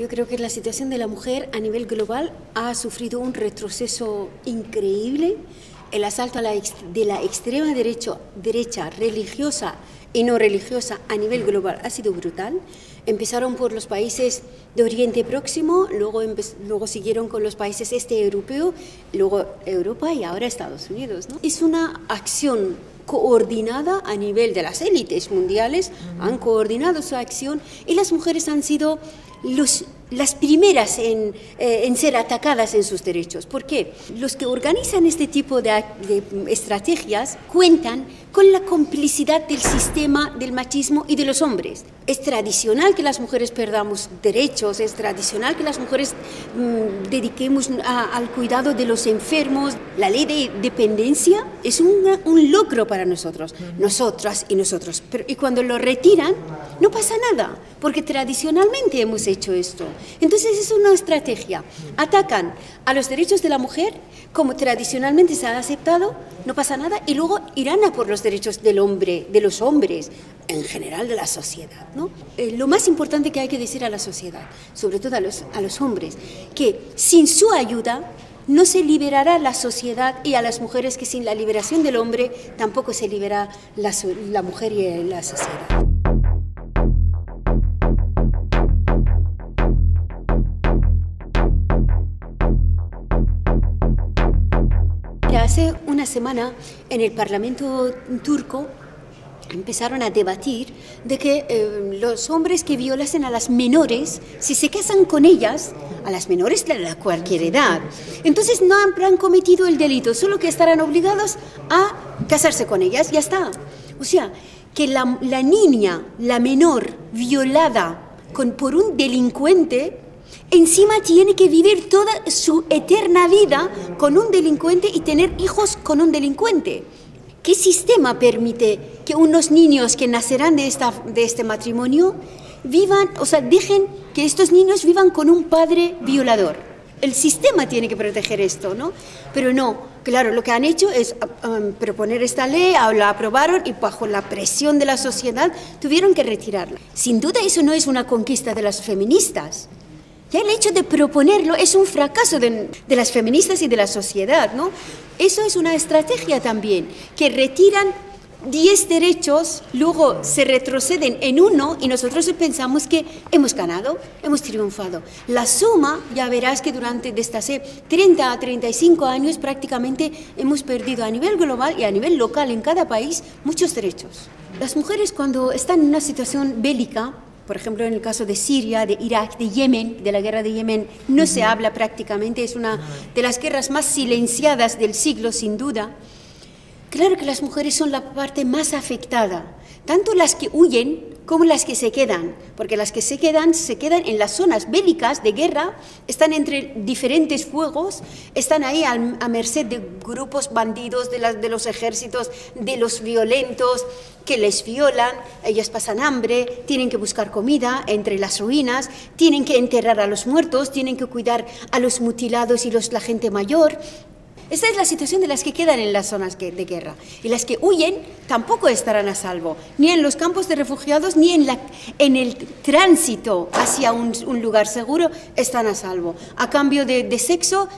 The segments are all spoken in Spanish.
Yo creo que la situación de la mujer a nivel global ha sufrido un retroceso increíble. El asalto de la extrema derecha religiosa y no religiosa a nivel global ha sido brutal. Empezaron por los países de Oriente Próximo, luego siguieron con los países este europeo, luego Europa y ahora Estados Unidos, ¿no? Es una acción coordinada a nivel de las élites mundiales, han coordinado su acción y las mujeres han sido las primeras en ser atacadas en sus derechos. ¿Por qué? Los que organizan este tipo de estrategias cuentan con la complicidad del sistema del machismo y de los hombres. Es tradicional que las mujeres perdamos derechos, es tradicional que las mujeres dediquemos al cuidado de los enfermos. La ley de dependencia es un logro para nosotros, nosotras y nosotros. Y cuando lo retiran, no pasa nada, porque tradicionalmente hemos hecho esto. Entonces es una estrategia. Atacan a los derechos de la mujer, como tradicionalmente se ha aceptado, no pasa nada, y luego irán a por los derechos del hombre, de los hombres, en general de la sociedad, ¿no? Lo más importante que hay que decir a la sociedad, sobre todo a los hombres, que sin su ayuda no se liberará la sociedad, y a las mujeres que sin la liberación del hombre tampoco se libera la mujer y la sociedad. Hace una semana en el Parlamento turco empezaron a debatir de que los hombres que violasen a las menores, si se casan con ellas, a las menores de cualquier edad, entonces no habrán cometido el delito, solo que estarán obligados a casarse con ellas, ya está. O sea, que la niña, la menor, violada por un delincuente, encima tiene que vivir toda su eterna vida con un delincuente y tener hijos con un delincuente. ¿Qué sistema permite que unos niños que nacerán de este matrimonio dejen que estos niños vivan con un padre violador? El sistema tiene que proteger esto, ¿no? Pero no, claro, lo que han hecho es proponer esta ley, la aprobaron y bajo la presión de la sociedad tuvieron que retirarla. Sin duda eso no es una conquista de las feministas. Ya el hecho de proponerlo es un fracaso de las feministas y de la sociedad, ¿no? Eso es una estrategia también, que retiran 10 derechos, luego se retroceden en uno y nosotros pensamos que hemos ganado, hemos triunfado. La suma, ya verás que desde hace 30 a 35 años prácticamente hemos perdido a nivel global y a nivel local en cada país muchos derechos. Las mujeres cuando están en una situación bélica, por ejemplo, en el caso de Siria, de Irak, de Yemen, de la guerra de Yemen, no se habla prácticamente, es una de las guerras más silenciadas del siglo, sin duda. Claro que las mujeres son la parte más afectada, tanto las que huyen como las que se quedan, porque las que se quedan en las zonas bélicas de guerra, están entre diferentes fuegos, están ahí a merced de grupos bandidos, de los ejércitos, de los violentos, que les violan, ellas pasan hambre, tienen que buscar comida entre las ruinas, tienen que enterrar a los muertos, tienen que cuidar a los mutilados y la gente mayor. Esta es la situación de las que quedan en las zonas de guerra. Y las que huyen tampoco estarán a salvo, ni en los campos de refugiados, ni en el tránsito hacia un lugar seguro están a salvo. A cambio de sexo,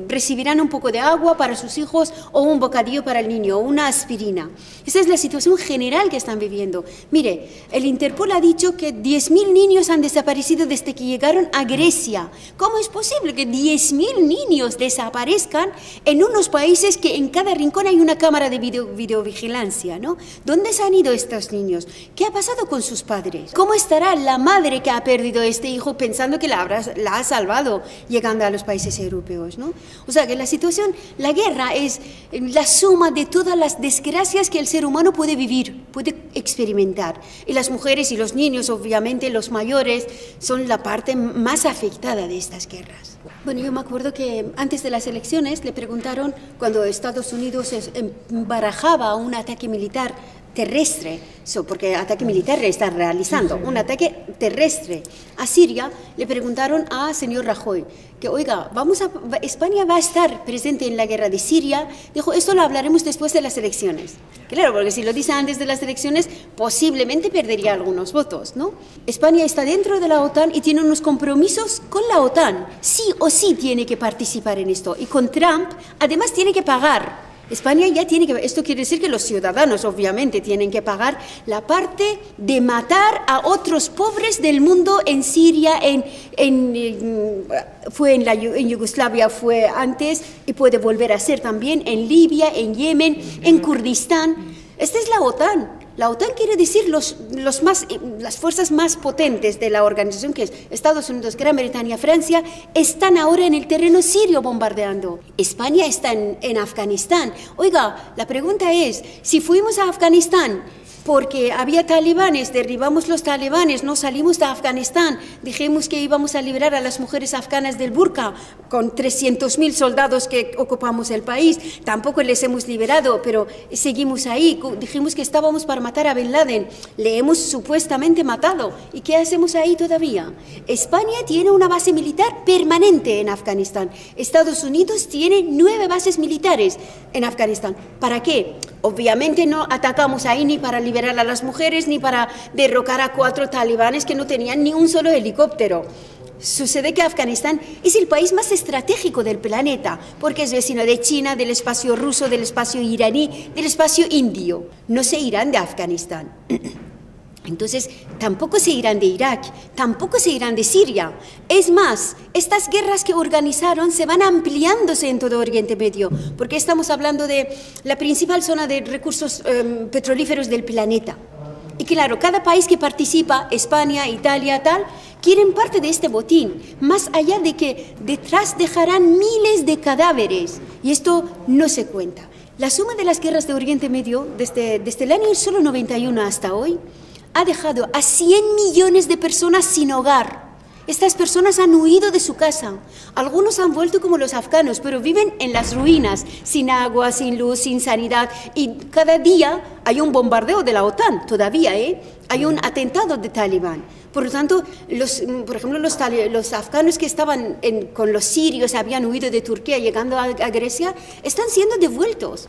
recibirán un poco de agua para sus hijos o un bocadillo para el niño o una aspirina. Esa es la situación general que están viviendo. Mire, el Interpol ha dicho que 10.000 niños han desaparecido desde que llegaron a Grecia. ¿Cómo es posible que 10.000 niños desaparezcan en unos países que en cada rincón hay una cámara de videovigilancia, ¿no? ¿Dónde se han ido estos niños? ¿Qué ha pasado con sus padres? ¿Cómo estará la madre que ha perdido a este hijo pensando que la ha salvado llegando a los países europeos? ¿No? O sea que la guerra es la suma de todas las desgracias que el ser humano puede vivir, puede experimentar. Y las mujeres y los niños, obviamente los mayores, son la parte más afectada de estas guerras. Bueno, yo me acuerdo que antes de las elecciones le preguntaron, cuando Estados Unidos barajaba un ataque militar terrestre, porque ataque militar le está realizando, un ataque terrestre a Siria, le preguntaron a señor Rajoy que, oiga, España va a estar presente en la guerra de Siria. Dijo, esto lo hablaremos después de las elecciones. Claro, porque si lo dice antes de las elecciones, posiblemente perdería algunos votos, ¿no? España está dentro de la OTAN y tiene unos compromisos con la OTAN. Sí o sí tiene que participar en esto. Y con Trump, además, tiene que pagar. España ya tiene que... Esto quiere decir que los ciudadanos, obviamente, tienen que pagar la parte de matar a otros pobres del mundo en Siria, fue en Yugoslavia, fue antes, y puede volver a ser también en Libia, en Yemen, en Kurdistán. Esta es la OTAN. La OTAN quiere decir las fuerzas más potentes de la organización, que es Estados Unidos, Gran Bretaña, Francia, están ahora en el terreno sirio bombardeando. España está en Afganistán. Oiga, la pregunta es, si fuimos a Afganistán porque había talibanes, derribamos los talibanes, no salimos de Afganistán, dijimos que íbamos a liberar a las mujeres afganas del burka, con 300.000 soldados que ocupamos el país, tampoco les hemos liberado, pero seguimos ahí, dijimos que estábamos para matar a Bin Laden, le hemos supuestamente matado, ¿y qué hacemos ahí todavía? España tiene una base militar permanente en Afganistán, Estados Unidos tiene 9 bases militares en Afganistán. ¿Para qué? Obviamente no atacamos ahí ni para liberar a las mujeres ni para derrocar a 4 talibanes que no tenían ni un solo helicóptero. Sucede que Afganistán es el país más estratégico del planeta, porque es vecino de China, del espacio ruso, del espacio iraní, del espacio indio. No se irán de Afganistán. Entonces, tampoco se irán de Irak, tampoco se irán de Siria. Es más, estas guerras que organizaron se van ampliándose en todo Oriente Medio, porque estamos hablando de la principal zona de recursos petrolíferos del planeta. Y claro, cada país que participa, España, Italia, tal, quieren parte de este botín, más allá de que detrás dejarán miles de cadáveres, y esto no se cuenta. La suma de las guerras de Oriente Medio, desde el año solo 91 hasta hoy, ha dejado a 100 millones de personas sin hogar. Estas personas han huido de su casa. Algunos han vuelto como los afganos, pero viven en las ruinas, sin agua, sin luz, sin sanidad. Y cada día hay un bombardeo de la OTAN, todavía, hay un atentado de Talibán. Por lo tanto, por ejemplo, los afganos que estaban con los sirios, habían huido de Turquía llegando a Grecia, están siendo devueltos.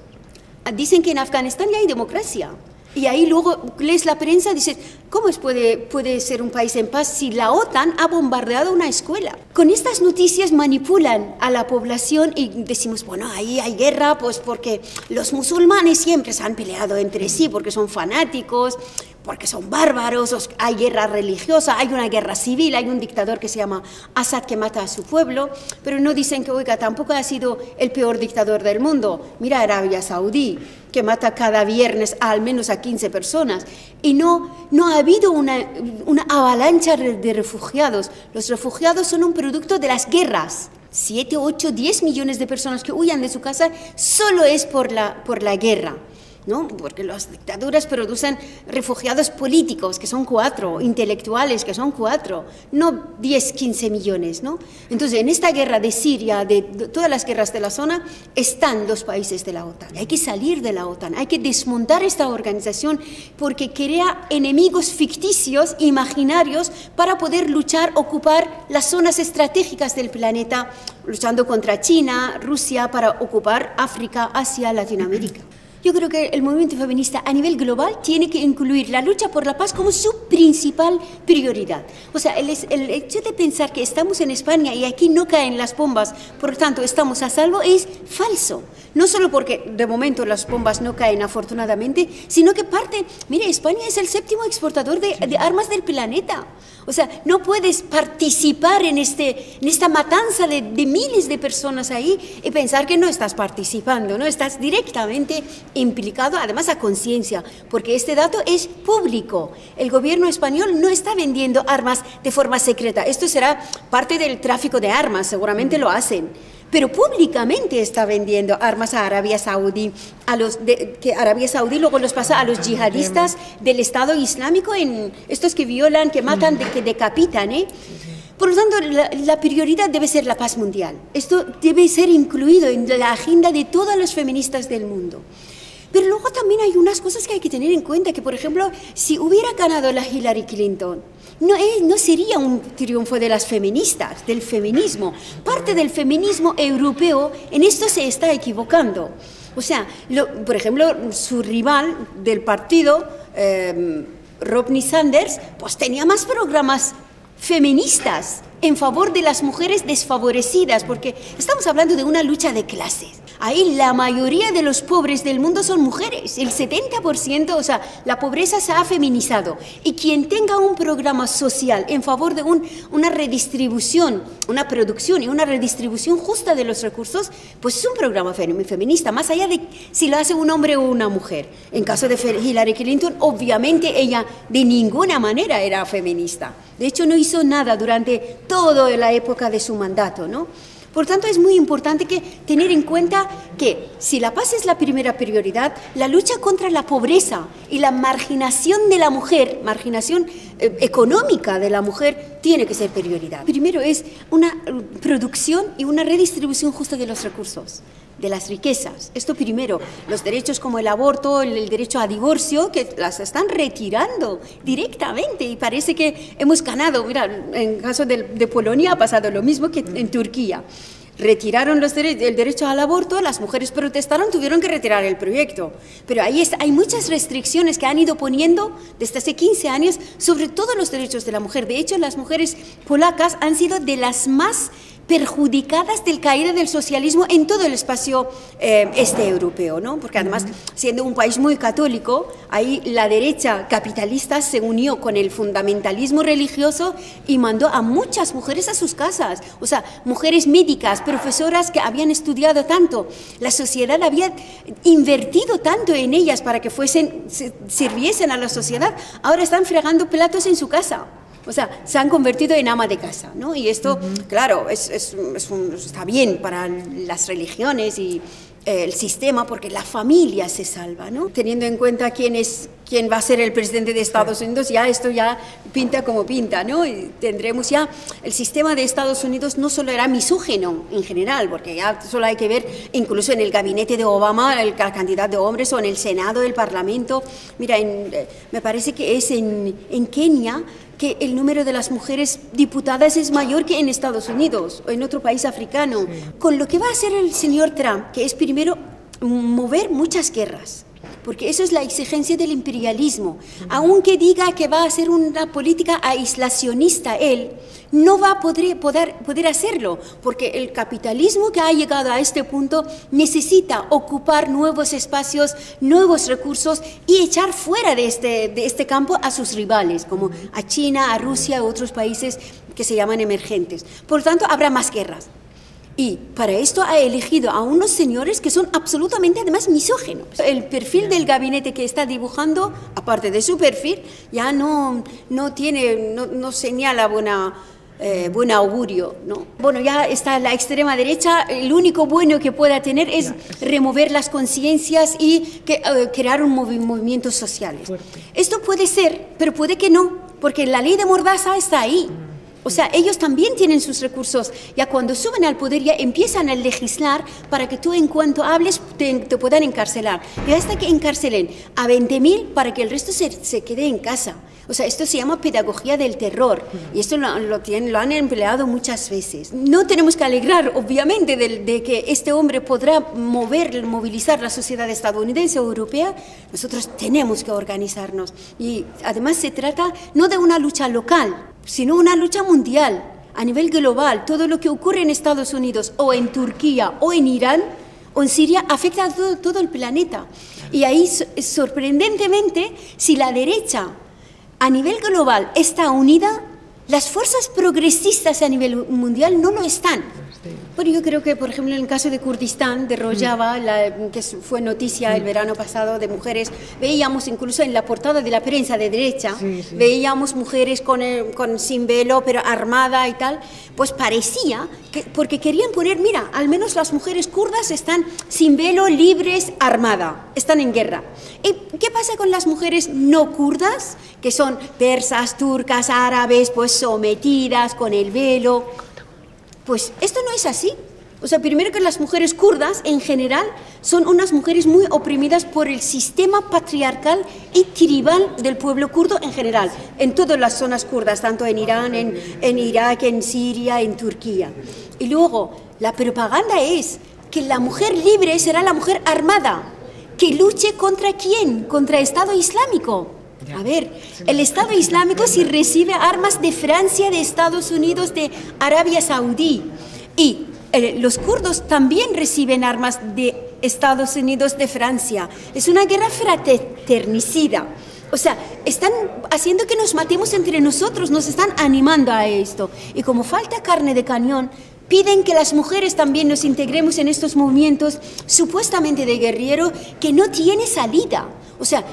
Dicen que en Afganistán ya hay democracia. Y ahí luego lees la prensa y dices, ¿cómo puede ser un país en paz si la OTAN ha bombardeado una escuela? Con estas noticias manipulan a la población y decimos, bueno, ahí hay guerra, pues porque los musulmanes siempre se han peleado entre sí, porque son fanáticos, porque son bárbaros, hay guerra religiosa, hay una guerra civil, hay un dictador que se llama Assad que mata a su pueblo, pero no dicen que, oiga, tampoco ha sido el peor dictador del mundo. Mira Arabia Saudí, que mata cada viernes al menos a 15 personas. Y no ha habido una avalancha de refugiados. Los refugiados son un producto de las guerras. 7, 8, 10 millones de personas que huyan de su casa solo es por la guerra, ¿no? Porque las dictaduras producen refugiados políticos, que son 4, intelectuales, que son 4, no 10, 15 millones, ¿no? Entonces, en esta guerra de Siria, de todas las guerras de la zona, están los países de la OTAN. Hay que salir de la OTAN, hay que desmontar esta organización porque crea enemigos ficticios, imaginarios, para poder luchar, ocupar las zonas estratégicas del planeta, luchando contra China, Rusia, para ocupar África, Asia, Latinoamérica. Yo creo que el movimiento feminista a nivel global tiene que incluir la lucha por la paz como su principal prioridad. O sea, el hecho de pensar que estamos en España y aquí no caen las bombas, por lo tanto estamos a salvo, es falso. No solo porque de momento las bombas no caen afortunadamente, sino que mire, España es el 7º exportador de armas del planeta. O sea, no puedes participar en esta matanza de miles de personas ahí y pensar que no estás participando, ¿no? Estás directamente implicado, además a conciencia, porque este dato es público. El gobierno español no está vendiendo armas de forma secreta. Esto será parte del tráfico de armas, seguramente lo hacen. Pero públicamente está vendiendo armas a Arabia Saudí, que Arabia Saudí luego los pasa a los yihadistas del Estado Islámico, estos que violan, que matan, que decapitan, Por lo tanto, la prioridad debe ser la paz mundial. Esto debe ser incluido en la agenda de todas las feministas del mundo. Pero luego también hay unas cosas que hay que tener en cuenta, que por ejemplo, si hubiera ganado la Hillary Clinton, no sería un triunfo de las feministas, del feminismo. Parte del feminismo europeo en esto se está equivocando. O sea, por ejemplo, su rival del partido, Bernie Sanders, pues tenía más programas feministas en favor de las mujeres desfavorecidas, porque estamos hablando de una lucha de clases. Ahí la mayoría de los pobres del mundo son mujeres, el 70%, o sea, la pobreza se ha feminizado. Y quien tenga un programa social en favor de una redistribución, una producción y una redistribución justa de los recursos, pues es un programa feminista, más allá de si lo hace un hombre o una mujer. En caso de Hillary Clinton, obviamente ella de ninguna manera era feminista. De hecho, no hizo nada durante toda la época de su mandato, ¿no? Por tanto, es muy importante tener en cuenta que si la paz es la primera prioridad, la lucha contra la pobreza y la marginación de la mujer, marginación económica de la mujer, tiene que ser prioridad. Primero es una producción y una redistribución justa de los recursos, de las riquezas. Esto primero, los derechos como el aborto, el derecho a divorcio, que las están retirando directamente y parece que hemos ganado. Mira, en el caso de Polonia ha pasado lo mismo que en Turquía. Retiraron el derecho al aborto, las mujeres protestaron, tuvieron que retirar el proyecto. Pero hay muchas restricciones que han ido poniendo desde hace 15 años sobre todos los derechos de la mujer. De hecho, las mujeres polacas han sido de las más perjudicadas del caída del socialismo en todo el espacio europeo, ¿no? Porque además, siendo un país muy católico, ahí la derecha capitalista se unió con el fundamentalismo religioso y mandó a muchas mujeres a sus casas, o sea, mujeres médicas, profesoras que habían estudiado tanto, la sociedad había invertido tanto en ellas para que sirviesen a la sociedad, ahora están fregando platos en su casa. O sea, se han convertido en ama de casa, ¿no? Y esto, claro, está bien para las religiones y el sistema, porque la familia se salva, ¿no? Teniendo en cuenta quién va a ser el presidente de Estados Unidos, esto ya pinta como pinta, ¿no? Y tendremos ya, el sistema de Estados Unidos no solo era misógino en general, porque ya solo hay que ver, incluso en el gabinete de Obama, la cantidad de hombres, o en el Senado, el Parlamento. Mira, me parece que es en Kenia que el número de las mujeres diputadas es mayor que en Estados Unidos o en otro país africano. Sí. Con lo que va a hacer el señor Trump, que es primero mover muchas guerras, porque eso es la exigencia del imperialismo. Aunque diga que va a hacer una política aislacionista él, no va a poder hacerlo, porque el capitalismo que ha llegado a este punto necesita ocupar nuevos espacios, nuevos recursos y echar fuera de este campo a sus rivales, como a China, a Rusia, a otros países que se llaman emergentes. Por tanto, habrá más guerras. Y para esto ha elegido a unos señores que son absolutamente además misóginos. El perfil del gabinete que está dibujando, aparte de su perfil, ya no señala buen augurio, ¿no? Bueno, ya está la extrema derecha, el único bueno que pueda tener es remover las conciencias y crear un movimiento social. Esto puede ser, pero puede que no, porque la ley de Mordaza está ahí. O sea, ellos también tienen sus recursos. Ya cuando suben al poder ya empiezan a legislar para que tú en cuanto hables te puedan encarcelar. Y hasta que encarcelen a 20.000 para que el resto se quede en casa. O sea, esto se llama pedagogía del terror y esto lo han empleado muchas veces. No tenemos que alegrar, obviamente, de que este hombre podrá movilizar la sociedad estadounidense o europea. Nosotros tenemos que organizarnos. Y además se trata no de una lucha local, sino una lucha mundial, a nivel global. Todo lo que ocurre en Estados Unidos o en Turquía o en Irán o en Siria afecta a todo el planeta. Y ahí, sorprendentemente, si la derecha a nivel global está unida, las fuerzas progresistas a nivel mundial no lo están. Bueno, yo creo que, por ejemplo, en el caso de Kurdistán, de Rojava, que fue noticia el verano pasado de mujeres, veíamos incluso en la portada de la prensa de derecha, veíamos mujeres sin velo, pero armada y tal, pues parecía, porque querían poner, mira, al menos las mujeres kurdas están sin velo, libres, armada, están en guerra. ¿Y qué pasa con las mujeres no kurdas, que son persas, turcas, árabes, pues sometidas con el velo? Pues esto no es así. O sea, primero que las mujeres kurdas en general son unas mujeres muy oprimidas por el sistema patriarcal y tribal del pueblo kurdo en general, en todas las zonas kurdas, tanto en Irán, en Irak, en Siria, en Turquía. Y luego, la propaganda es que la mujer libre será la mujer armada, que luche ¿contra quién? Contra el Estado Islámico. A ver, el Estado Islámico sí recibe armas de Francia, de Estados Unidos, de Arabia Saudí. Y los kurdos también reciben armas de Estados Unidos, de Francia. Es una guerra fratricida. O sea, están haciendo que nos matemos entre nosotros, nos están animando a esto. Y como falta carne de cañón, piden que las mujeres también nos integremos en estos movimientos supuestamente de guerrero que no tiene salida. O sea,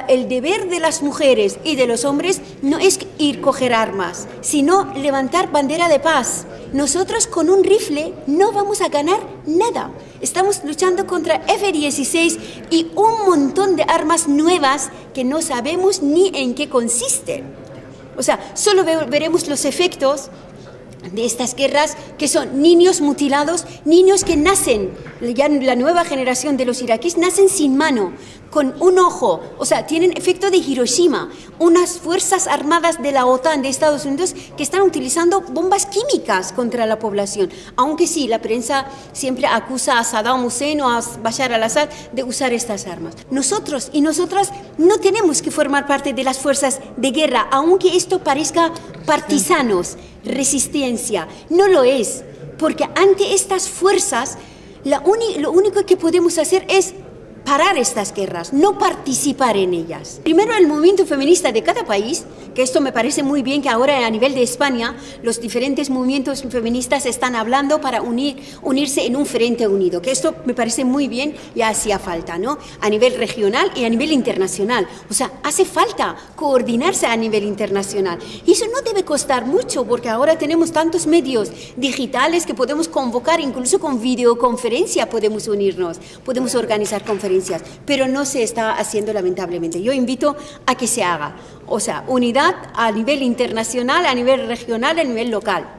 el deber de las mujeres y de los hombres no es ir a coger armas, sino levantar bandera de paz. Nosotros con un rifle no vamos a ganar nada. Estamos luchando contra F-16 y un montón de armas nuevas que no sabemos ni en qué consisten. O sea, solo veremos los efectos de estas guerras, que son niños mutilados, niños que nacen, ya la nueva generación de los iraquíes nacen sin mano, con un ojo, o sea, tienen efecto de Hiroshima, unas fuerzas armadas de la OTAN de Estados Unidos que están utilizando bombas químicas contra la población, aunque sí, la prensa siempre acusa a Saddam Hussein o a Bashar al-Assad de usar estas armas. Nosotros y nosotras no tenemos que formar parte de las fuerzas de guerra, aunque esto parezca partisanos, resistencia, no lo es, porque ante estas fuerzas lo único que podemos hacer es parar estas guerras, no participar en ellas. Primero, el movimiento feminista de cada país, que esto me parece muy bien que ahora a nivel de España los diferentes movimientos feministas están hablando para unirse en un frente unido, que esto me parece muy bien y hacía falta, ¿no? A nivel regional y a nivel internacional. O sea, hace falta coordinarse a nivel internacional. Y eso no debe costar mucho, porque ahora tenemos tantos medios digitales que podemos convocar, incluso con videoconferencia podemos unirnos, podemos organizar conferencias. Pero no se está haciendo lamentablemente. Yo invito a que se haga, o sea, unidad a nivel internacional, a nivel regional, a nivel local.